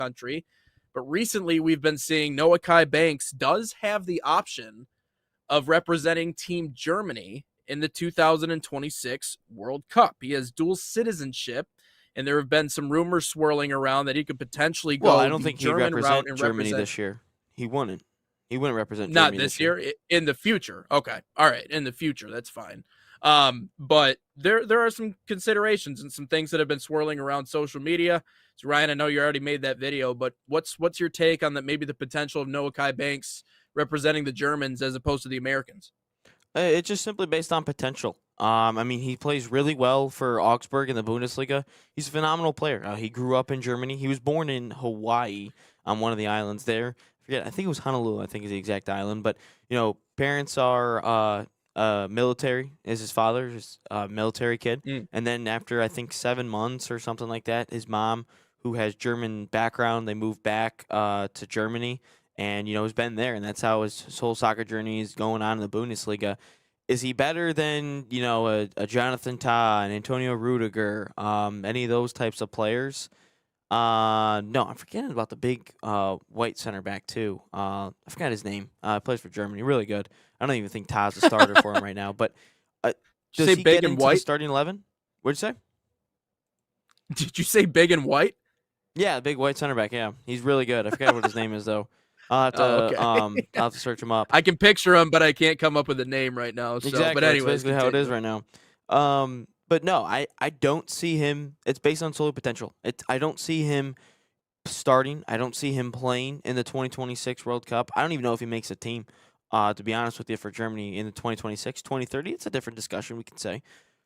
country. But recently we've been seeing Noahkai Banks does have the option of representing Team Germany in the 2026 World Cup. He has dual citizenship, and there have been some rumors swirling around that he could potentially go I don't the think he'd German route represent and Germany represent. this year. He wouldn't. He wouldn't represent Not Germany this year, in the future. Okay. All right. In the future. That's fine. But there are some considerations and some things that have been swirling around social media. So Ryan, I know you already made that video, but what's your take on that? Maybe the potential of Noahkai Banks representing the Germans as opposed to the Americans? It's just simply based on potential. I mean, he plays really well for Augsburg in the Bundesliga. He's a phenomenal player. He grew up in Germany. He was born in Hawaii on one of the islands there. I think it was Honolulu, I think is the exact island. But, parents are military, is his father, is a military kid. And then after, I think, 7 months or something like that, his mom, who has German background, they moved back to Germany. And, has been there, and that's how his whole soccer journey is going on in the Bundesliga. Is he better than, a Jonathan Tah, and Antonio Rudiger, any of those types of players? No, I'm forgetting about the big white center back, too. I forgot his name. Plays for Germany. Really good. I don't even think Tah's a starter for him right now. But does he get into the starting 11? What'd you say? Did you say big and white? Yeah, big white center back, yeah. He's really good. I forget what his name is, though. I'll have to search him up. I can picture him, but I can't come up with a name right now. So, exactly. But anyways, that's basically how it is right now. But no, I don't see him. It's based on solely potential. I don't see him starting. I don't see him playing in the 2026 World Cup. I don't even know if he makes a team, to be honest with you, for Germany in the 2026, 2030. It's a different discussion, we can say.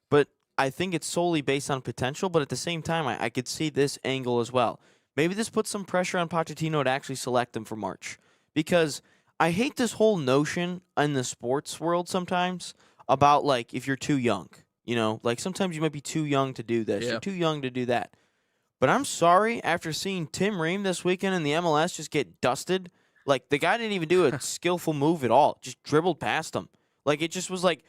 But I think it's solely based on potential. But at the same time, I could see this angle as well. Maybe this puts some pressure on Pochettino to actually select him for March. Because I hate this whole notion in the sports world sometimes about, like, if you're too young. Like sometimes you might be too young to do this. Yeah. You're too young to do that. But I'm sorry, after seeing Tim Ream this weekend in the MLS just get dusted, like the guy didn't even do a skillful move at all. Just dribbled past him. Like it just was like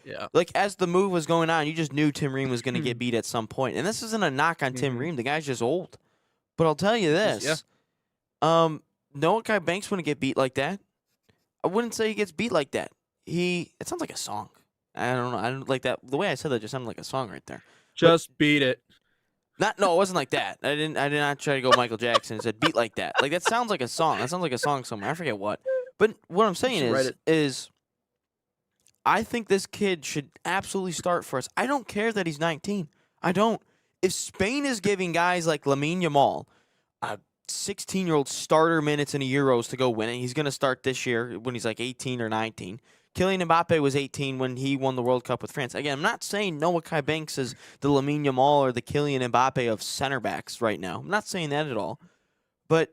as the move was going on, you just knew Tim Ream was going to get beat at some point. And this isn't a knock on Tim Ream. The guy's just old. But I'll tell you this. Noahkai Banks wouldn't get beat like that. I wouldn't say he gets beat like that. It sounds like a song. I don't know. I don't like that. The way I said that just sounded like a song right there. Just beat it. No, it wasn't like that. I did not try to go Michael Jackson and said beat like that. Like that sounds like a song. That sounds like a song somewhere. I forget what. But what I'm saying is I think this kid should absolutely start for us. I don't care that he's 19. I don't. If Spain is giving guys like Lamine Yamal 16-year-old starter minutes in the Euros to go win it, he's going to start this year when he's like 18 or 19. Kylian Mbappe was 18 when he won the World Cup with France. Again, I'm not saying Noahkai Banks is the Lamine Yamal or the Kylian Mbappe of center backs right now. I'm not saying that at all. But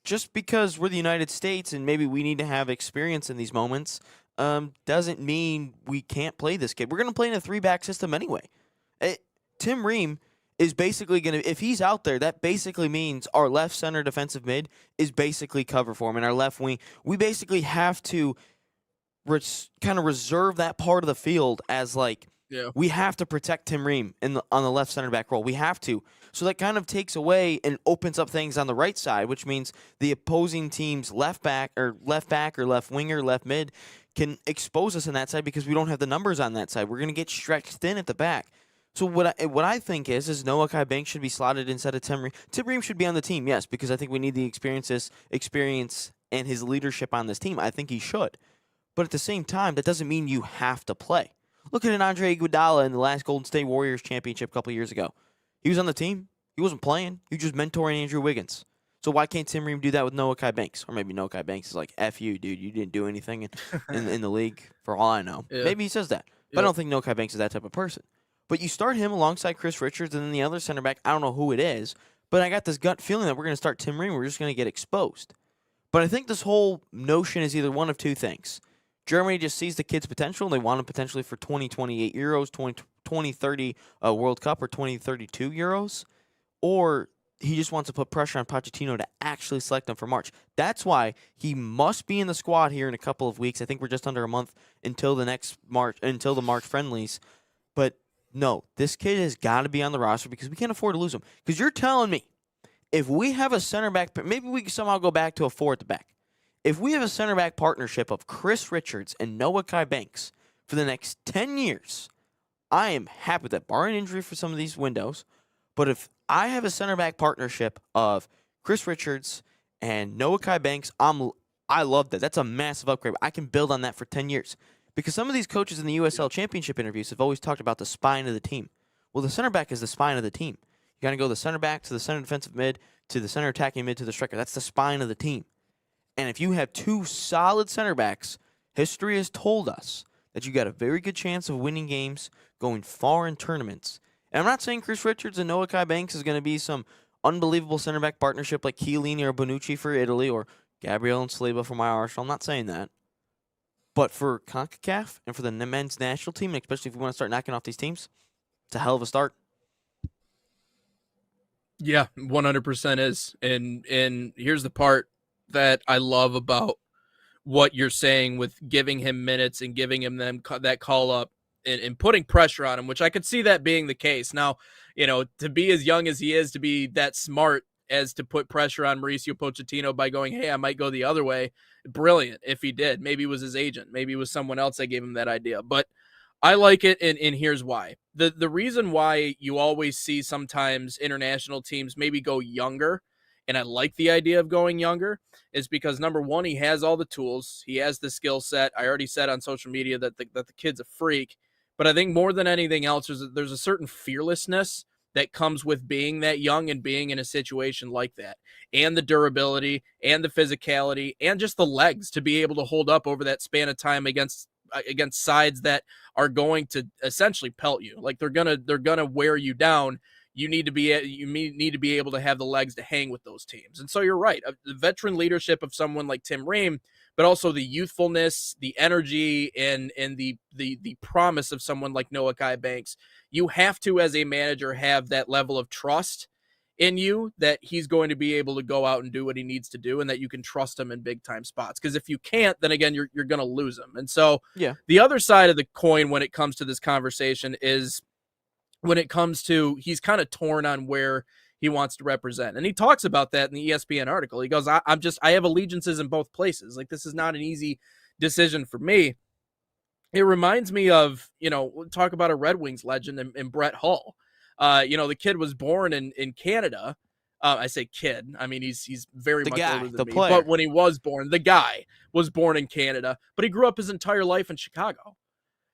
just because we're the United States and maybe we need to have experience in these moments doesn't mean we can't play this kid. We're going to play in a 3-back system anyway. Tim Ream is basically going to, if he's out there, that basically means our left center defensive mid is basically cover for him. And our left wing, we basically have to kind of reserve that part of the field as we have to protect Tim Ream on the left center back role. We have to. So that kind of takes away and opens up things on the right side, which means the opposing team's left back or left winger, left mid can expose us on that side because we don't have the numbers on that side. We're going to get stretched thin at the back. So what I think is Noahkai Banks should be slotted instead of Tim Ream. Tim Ream should be on the team, yes, because I think we need the experience and his leadership on this team. I think he should. But at the same time, that doesn't mean you have to play. Look at an Andre Iguodala in the last Golden State Warriors championship a couple years ago. He was on the team. He wasn't playing. He was just mentoring Andrew Wiggins. So why can't Tim Ream do that with Noahkai Banks? Or maybe Noahkai Banks is like, F you, dude. You didn't do anything in the league for all I know. Yeah. Maybe he says that. But I don't think Noahkai Banks is that type of person. But you start him alongside Chris Richards and then the other center back, I don't know who it is, but I got this gut feeling that we're going to start Tim Ream. We're just going to get exposed. But I think this whole notion is either one of two things. Germany just sees the kid's potential, and they want him potentially for 2028 Euros, 2030 World Cup, or 2032 Euros. Or he just wants to put pressure on Pochettino to actually select him for March. That's why he must be in the squad here in a couple of weeks. I think we're just under a month until the March friendlies. But no, this kid has got to be on the roster because we can't afford to lose him. Because you're telling me If we have a center back, maybe we can somehow go back to a 4 at the back. If we have a center back partnership of Chris Richards and Noahkai Banks for the next 10 years, I am happy with that, barring injury for some of these windows. But if I have a center back partnership of Chris Richards and Noahkai Banks, I love that. That's a massive upgrade. I can build on that for 10 years. Because some of these coaches in the USL Championship interviews have always talked about the spine of the team. Well, the center back is the spine of the team. You got to go the center back to the center defensive mid to the center attacking mid to the striker. That's the spine of the team. And if you have two solid center backs, history has told us that you got a very good chance of winning games, going far in tournaments. And I'm not saying Chris Richards and Noahkai Banks is going to be some unbelievable center back partnership like Chiellini or Bonucci for Italy or Gabriel and Saliba for my Arsenal. I'm not saying that. But for CONCACAF and for the men's national team, especially if we want to start knocking off these teams, it's a hell of a start. Yeah, 100% is. And here's the part that I love about what you're saying with giving him minutes and giving him that call up and putting pressure on him, which I could see that being the case. Now, to be as young as he is, to be that smart as to put pressure on Mauricio Pochettino by going, hey, I might go the other way. Brilliant if he did. Maybe it was his agent. Maybe it was someone else that gave him that idea. But I like it, and here's why. The reason why you always see sometimes international teams maybe go younger, and I like the idea of going younger, is because, number one, he has all the tools. He has the skill set. I already said on social media that the kid's a freak. But I think more than anything else, there's a certain fearlessness that comes with being that young and being in a situation like that, and the durability and the physicality and just the legs to be able to hold up over that span of time against sides that are going to essentially pelt you. Like they're gonna wear you down. You need to be able to have the legs to hang with those teams. And so you're right. The veteran leadership of someone like Tim Ream, but also the youthfulness, the energy, and the promise of someone like Noahkai Banks. You have to, as a manager, have that level of trust in you that he's going to be able to go out and do what he needs to do, and that you can trust him in big time spots. Because if you can't, then again, you're going to lose him. And so the other side of the coin when it comes to this conversation is when it comes to he's kind of torn on where he wants to represent. And he talks about that in the ESPN article. He goes, I have allegiances in both places. Like, this is not an easy decision for me. It reminds me of, talk about a Red Wings legend in Brett Hull. The kid was born in Canada. I say kid. I mean, he's very much older than me. Player. But when he was born, the guy was born in Canada, but he grew up his entire life in Chicago.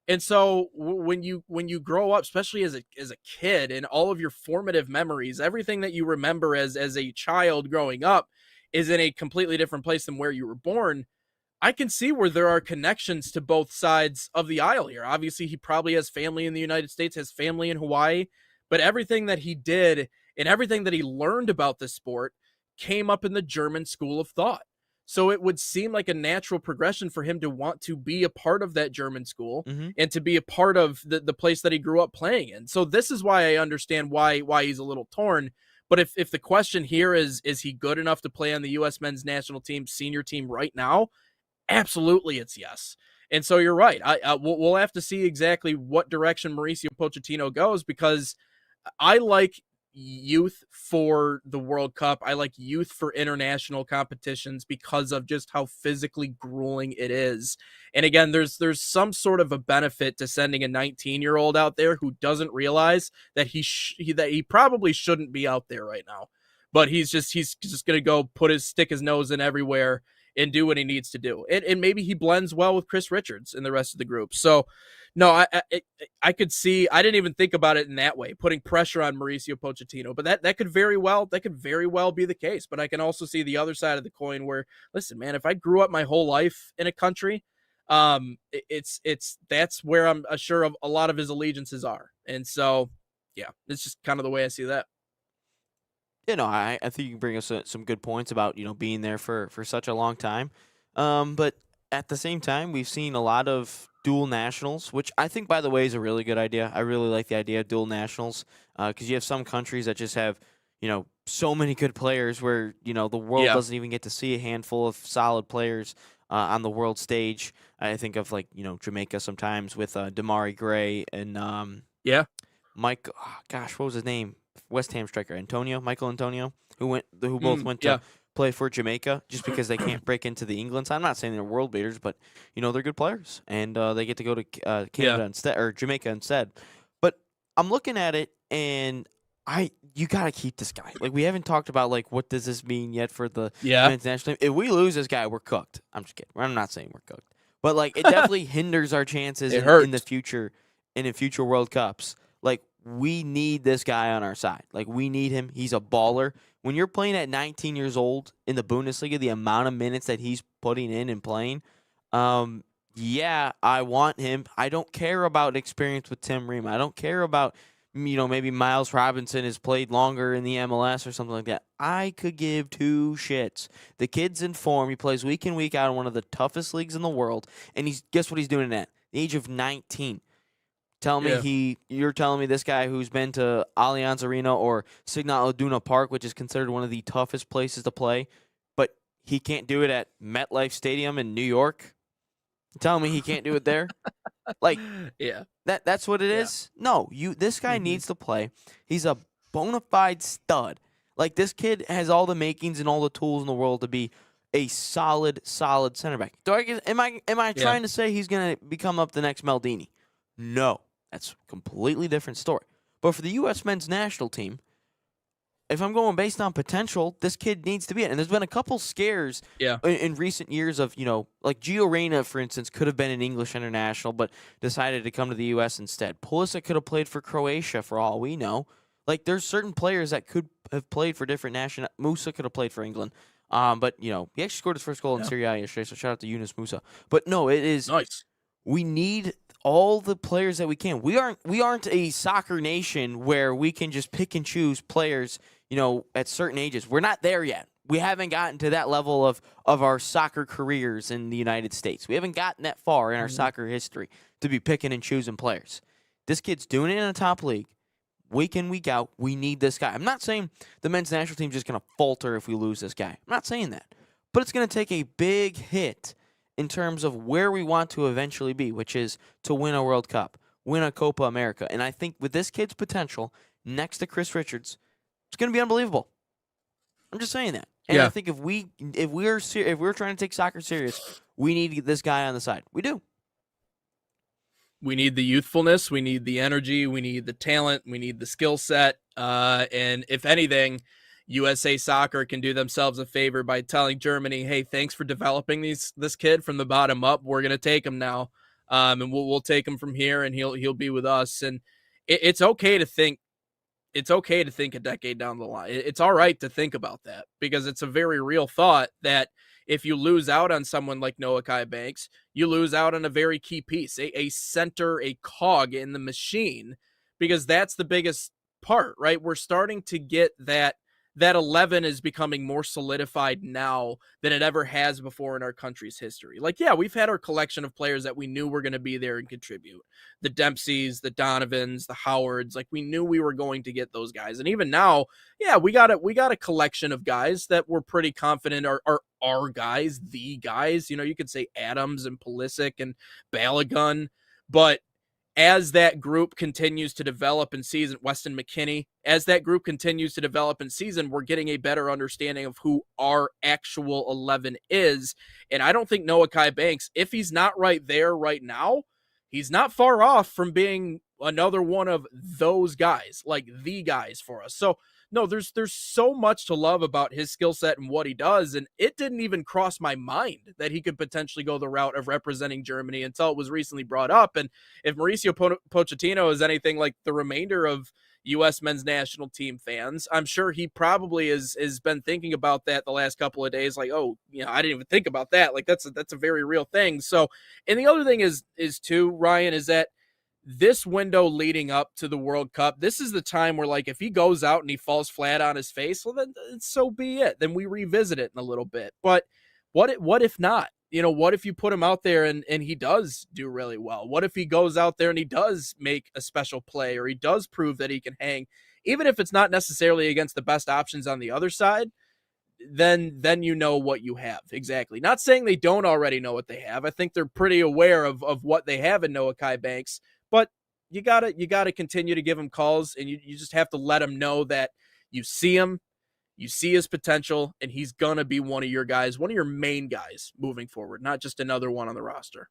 And so when you grow up, especially as a kid, and all of your formative memories, everything that you remember as a child growing up is in a completely different place than where you were born. I can see where there are connections to both sides of the aisle here. Obviously, he probably has family in the United States, has family in Hawaii, but everything that he did and everything that he learned about the sport came up in the German school of thought. So it would seem like a natural progression for him to want to be a part of that German school and to be a part of the place that he grew up playing in. So this is why I understand why he's a little torn. But if the question here is he good enough to play on the U.S. men's national team senior team right now? Absolutely, it's yes. And so you're right. We'll have to see exactly what direction Mauricio Pochettino goes, because I like youth for the World Cup. I like youth for international competitions because of just how physically grueling it is. And again, there's some sort of a benefit to sending a 19-year-old out there who doesn't realize that he probably shouldn't be out there right now. But he's just going to go stick his nose in everywhere and do what he needs to do. And maybe he blends well with Chris Richards and the rest of the group. So, no, I could see. I didn't even think about it in that way, putting pressure on Mauricio Pochettino. But that could very well be the case. But I can also see the other side of the coin where, listen, man, if I grew up my whole life in a country, that's where I'm sure of a lot of his allegiances are. And so, yeah, it's just kind of the way I see that. I think you bring us some good points about, being there for such a long time. But at the same time, we've seen a lot of dual nationals, which I think, by the way, is a really good idea. I really like the idea of dual nationals because you have some countries that just have, so many good players where, the world doesn't even get to see a handful of solid players on the world stage. I think of, Jamaica sometimes with Damari Gray and Mike, what was his name? West Ham striker Michael Antonio, who both went to play for Jamaica just because they can't break into the England side. I'm not saying they're world beaters, but they're good players, and they get to go to Canada instead, or Jamaica instead. But I'm looking at it, and you gotta keep this guy. Like, we haven't talked about like what does this mean yet for the men's national team. If we lose this guy, we're cooked. I'm just kidding. I'm not saying we're cooked, but like it definitely hinders our chances in the future, in future World Cups. Like, we need this guy on our side. Like, we need him. He's a baller. When you're playing at 19 years old in the Bundesliga, the amount of minutes that he's putting in and playing, yeah, I want him. I don't care about experience with Tim Ream. I don't care about, maybe Miles Robinson has played longer in the MLS or something like that. I could give two shits. The kid's in form. He plays week in, week out in one of the toughest leagues in the world, and guess what he's doing at the age of 19. You're telling me this guy who's been to Allianz Arena or Signal Iduna Park, which is considered one of the toughest places to play, but he can't do it at MetLife Stadium in New York? You're telling me he can't do it there? Like, that's what it is? No, this guy needs to play. He's a bona fide stud. Like, this kid has all the makings and all the tools in the world to be a solid center back. Am I trying to say he's going to become up the next Maldini? No. That's a completely different story. But for the U.S. men's national team, if I'm going based on potential, this kid needs to be it. And there's been a couple scares in recent years of, like Gio Reyna, for instance, could have been an English international, but decided to come to the U.S. instead. Pulisic could have played for Croatia for all we know. Like, there's certain players that could have played for different national. Musa could have played for England. But, he actually scored his first goal in Serie A yesterday, so shout out to Yunus Musa. But no, it is nice. We need all the players that we can. We aren't a soccer nation where we can just pick and choose players, at certain ages. We're not there yet. We haven't gotten to that level of our soccer careers in the United States. We haven't gotten that far in our soccer history to be picking and choosing players. This kid's doing it in a top league, week in, week out. We need this guy. I'm not saying the men's national team's just going to falter if we lose this guy. I'm not saying that. But it's going to take a big hit in terms of where we want to eventually be, which is to win a World Cup, win a Copa America. And I think with this kid's potential, next to Chris Richards, it's going to be unbelievable. I'm just saying that. And I think if we're trying to take soccer serious, we need this guy on the side. We do. We need the youthfulness. We need the energy. We need the talent. We need the skill set. And if anything, USA Soccer can do themselves a favor by telling Germany, "Hey, thanks for developing this kid from the bottom up. We're gonna take him now, and we'll take him from here, and he'll be with us." And it's okay to think. It's okay to think a decade down the line. It's all right to think about that, because it's a very real thought that if you lose out on someone like Noahkai Banks, you lose out on a very key piece, a center, a cog in the machine, because that's the biggest part, right? We're starting to get that 11 is becoming more solidified now than it ever has before in our country's history. Like, we've had our collection of players that we knew were going to be there and contribute. The Dempseys, the Donovans, the Howards, like, we knew we were going to get those guys. And even now, we got a collection of guys that we're pretty confident are our guys, the guys. You could say Adams and Pulisic and Balogun, but as that group continues to develop in season, Weston McKennie, as that group continues to develop in season, we're getting a better understanding of who our actual 11 is. And I don't think Noahkai Banks, if he's not right there right now, he's not far off from being another one of those guys, like the guys for us. So no, there's so much to love about his skill set and what he does, and it didn't even cross my mind that he could potentially go the route of representing Germany until it was recently brought up. And if Mauricio Pochettino is anything like the remainder of U.S. men's national team fans, I'm sure he probably has been thinking about that the last couple of days. Like, I didn't even think about that. Like, that's a very real thing. So, and the other thing is too, Ryan, is that this window leading up to the World Cup, this is the time where, like, if he goes out and he falls flat on his face, well, then so be it. Then we revisit it in a little bit. But what if not? What if you put him out there and he does do really well? What if he goes out there and he does make a special play, or he does prove that he can hang, even if it's not necessarily against the best options on the other side? Then you know what you have. Exactly. Not saying they don't already know what they have. I think they're pretty aware of what they have in Noahkai Banks. But, you gotta continue to give him calls, and you just have to let him know that you see him, you see his potential, and he's gonna be one of your guys, one of your main guys moving forward, not just another one on the roster.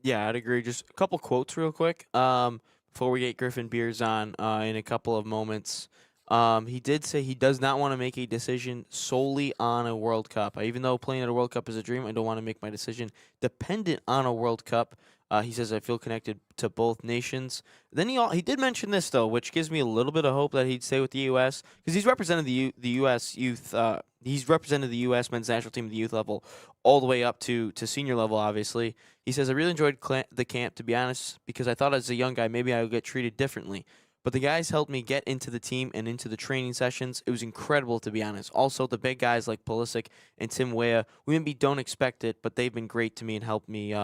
Yeah, I'd agree. Just a couple quotes real quick. Before we get Griffin Beers on in a couple of moments. He did say he does not want to make a decision solely on a World Cup. Even though playing at a World Cup is a dream, I don't want to make my decision dependent on a World Cup. He says I feel connected to both nations. Then he did mention this though, which gives me a little bit of hope that he'd stay with the U.S. because he's represented the U.S. youth. He's represented the U.S. men's national team at the youth level all the way up to senior level. Obviously, he says I really enjoyed the camp, to be honest, because I thought as a young guy maybe I would get treated differently. But the guys helped me get into the team and into the training sessions. It was incredible, to be honest. Also, the big guys like Pulisic and Tim Weah, we maybe don't expect it, but they've been great to me and helped me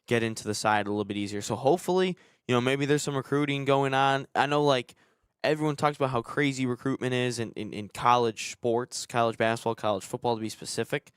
get into the side a little bit easier. So hopefully, maybe there's some recruiting going on. I know, like, everyone talks about how crazy recruitment is in college sports, college basketball, college football, to be specific.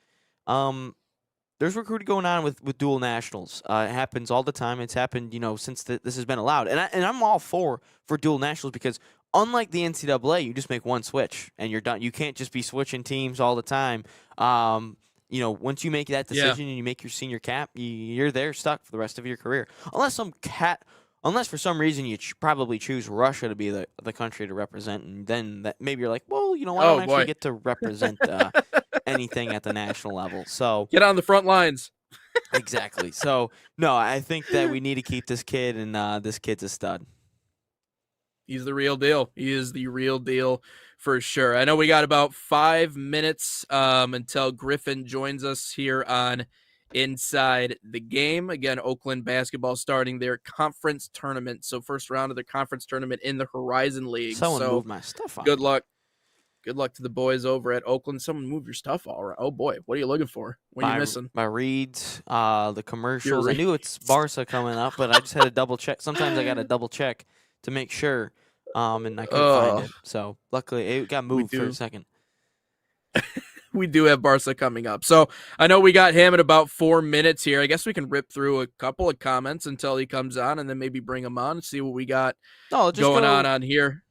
There's recruiting going on with dual nationals. It happens all the time. It's happened, since this has been allowed. And I'm all for dual nationals because unlike the NCAA, you just make one switch and you're done. You can't just be switching teams all the time. Once you make that decision and you make your senior cap, you're there stuck for the rest of your career. Unless for some reason you probably choose Russia to be the country to represent, and then that maybe you're like, well, I don't actually get to represent anything at the national level. So get on the front lines. Exactly. So no, I think that we need to keep this kid, and this kid's a stud. He's the real deal. He is the real deal for sure. I know we got about 5 minutes until Griffin joins us here on Inside the Game. Again, Oakland basketball starting their conference tournament. So first round of the conference tournament in the Horizon League. Someone moved my stuff on. Good luck. Good luck to the boys over at Oakland. Someone move your stuff all right. Oh boy, what are you looking for? What are you missing? My reads, the commercials. I knew it's Barca coming up, but I just had to double check. Sometimes I got to double check to make sure. And I couldn't find it. So luckily it got moved for a second. We do have Barca coming up. So I know we got him in about 4 minutes here. I guess we can rip through a couple of comments until he comes on and then maybe bring him on and see what we got going on here.